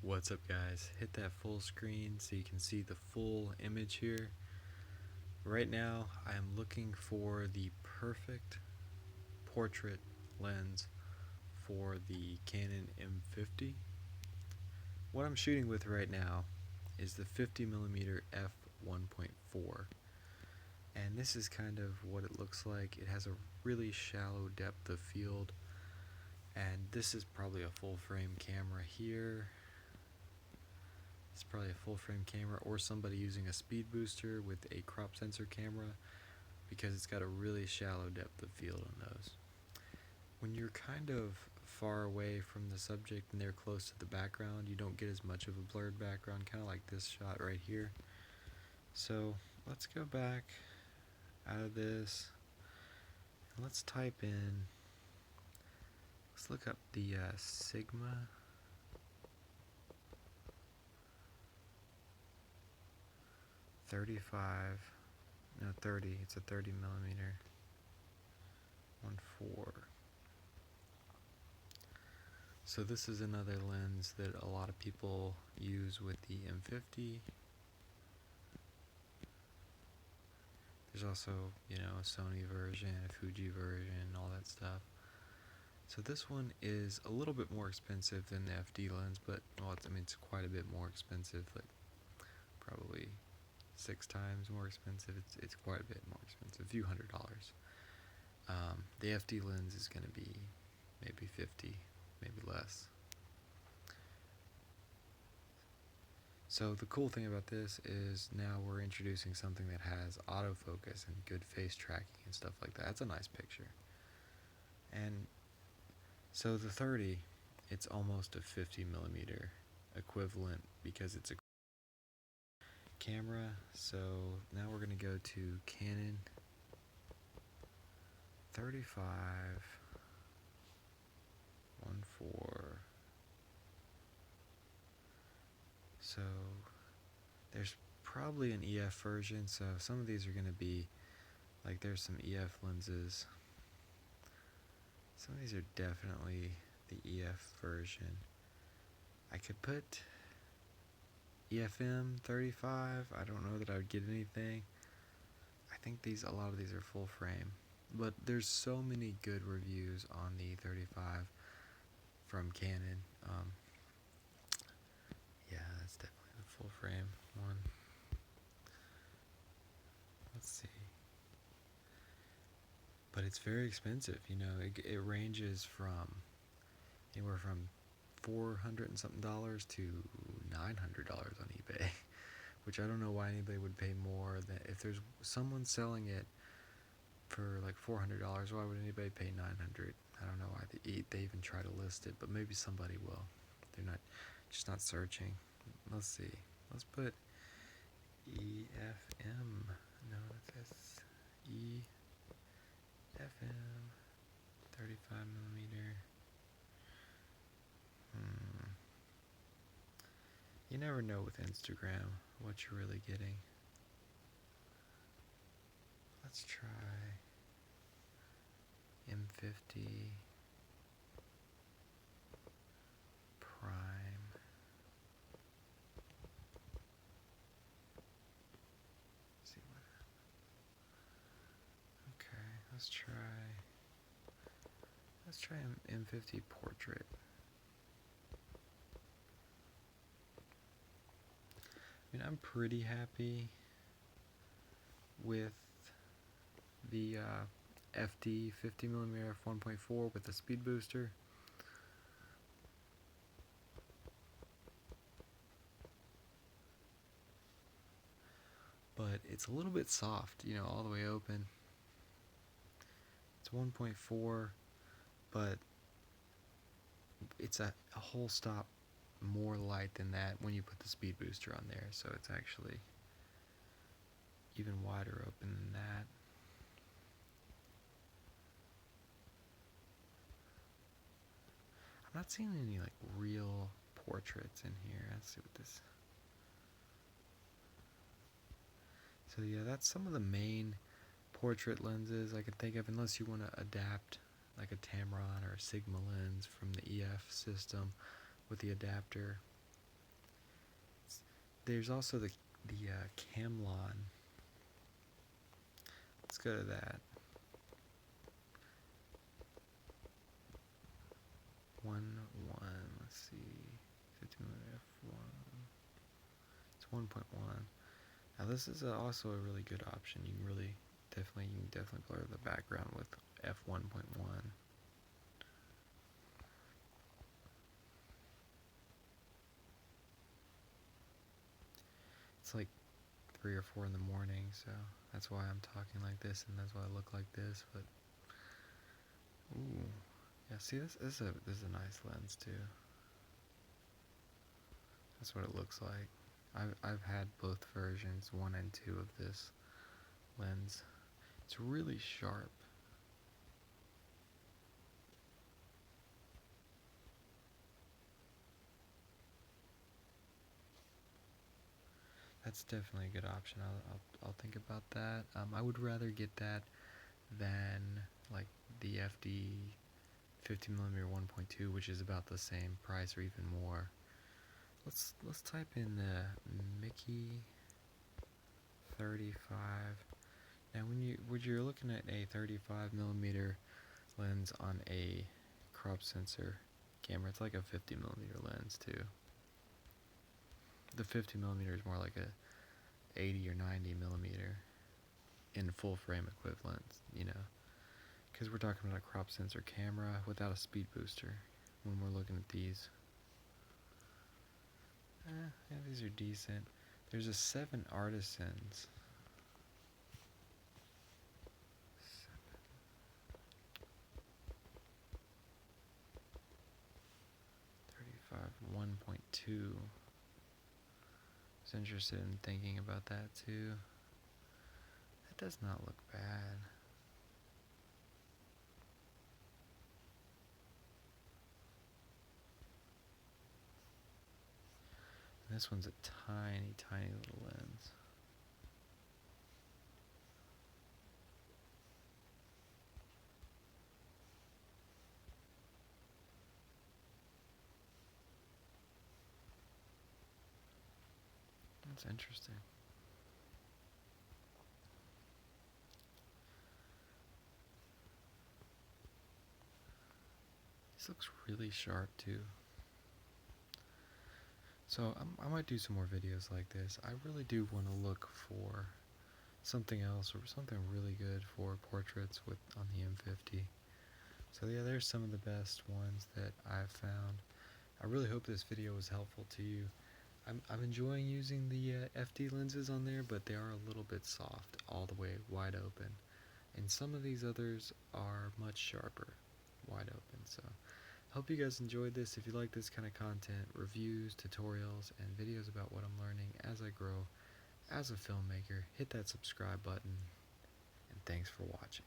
What's up, guys? Hit that full screen so you can see the full image here. Right now I am looking for the perfect portrait lens for the Canon M50. What I'm shooting with right now is the 50mm f1.4, and this is kind of what it looks like. It has a really shallow depth of field, and this is probably a full frame camera here. It's probably a full frame camera, or somebody using a speed booster with a crop sensor camera, because it's got a really shallow depth of field on those. When you're kind of far away from the subject and they're close to the background, you don't get as much of a blurred background, kind of like this shot right here. So let's go back out of this and let's type in, let's look up the Sigma 35, no 30, it's a 30mm 1.4. So this is another lens that a lot of people use with the M50. There's also, a Sony version, a Fuji version, all that stuff. So this one is a little bit more expensive than the FD lens, but it's quite a bit more expensive, like probably 6 times more expensive. It's quite a bit more expensive, a few $100s. The FD lens is going to be maybe 50, maybe less. So the cool thing about this is now we're introducing something that has autofocus and good face tracking and stuff like that. That's a nice picture. And so the 30, it's almost a 50mm equivalent because it's a camera. So now we're going to go to Canon 35 1.4. So there's probably an EF version, so some of these are going to be like, there's some EF lenses. Some of these are definitely the EF version. I could put EFM 35. I don't know that I would get anything. I think a lot of these are full frame, but there's so many good reviews on the 35 from Canon. Yeah, that's definitely the full frame one. Let's see. But it's very expensive. It ranges from anywhere from $400 and something to $900 on eBay, which I don't know why anybody would pay more than, if there's someone selling it for like $400, why would anybody pay $900? I don't know why they even try to list it, but maybe somebody will. They're not searching. Let's see. Let's put EFM. No, that's EFM 35mm. You never know with Instagram what you're really getting. Let's try M50 Prime. See what. Okay, let's try M50 Portrait. I'm pretty happy with the FD 50mm f1.4 with the speed booster. But it's a little bit soft, all the way open. It's 1.4, but it's a whole stop more light than that when you put the speed booster on there, so it's actually even wider open than that. I'm not seeing any like real portraits in here. Let's see what this. So yeah, that's some of the main portrait lenses I can think of, unless you want to adapt like a Tamron or a Sigma lens from the EF system with the adapter. there's also the Camlon. Let's go to that. 1.1. Let's see. 50mm f1. It's 1.1. Now this is also a really good option. You can definitely blur the background with f1.1. It's like 3 or 4 in the morning, so that's why I'm talking like this, and that's why I look like this. But ooh, yeah. See, this is a nice lens too. That's what it looks like. I've had both versions, 1 and 2 of this lens. It's really sharp. That's definitely a good option. I'll think about that. I would rather get that than like the FD 50mm 1.2, which is about the same price or even more. Let's type in the Mickey 35. Now when you're looking at a 35mm lens on a crop sensor camera, it's like a 50mm lens too. The 50mm is more like a 80 or 90mm in full frame equivalent, because we're talking about a crop sensor camera without a speed booster when we're looking at these. Yeah, these are decent. There's a 7 Artisans. 35 1.2. I was interested in thinking about that too. That does not look bad. And this one's a tiny, tiny little lens. That's interesting. This looks really sharp too. So I might do some more videos like this. I really do want to look for something else or something really good for portraits on the M50. So yeah, there's some of the best ones that I've found. I really hope this video was helpful to you. I'm enjoying using the FD lenses on there, but they are a little bit soft, all the way wide open. And some of these others are much sharper, wide open. So hope you guys enjoyed this. If you like this kind of content, reviews, tutorials, and videos about what I'm learning as I grow as a filmmaker, hit that subscribe button, and thanks for watching.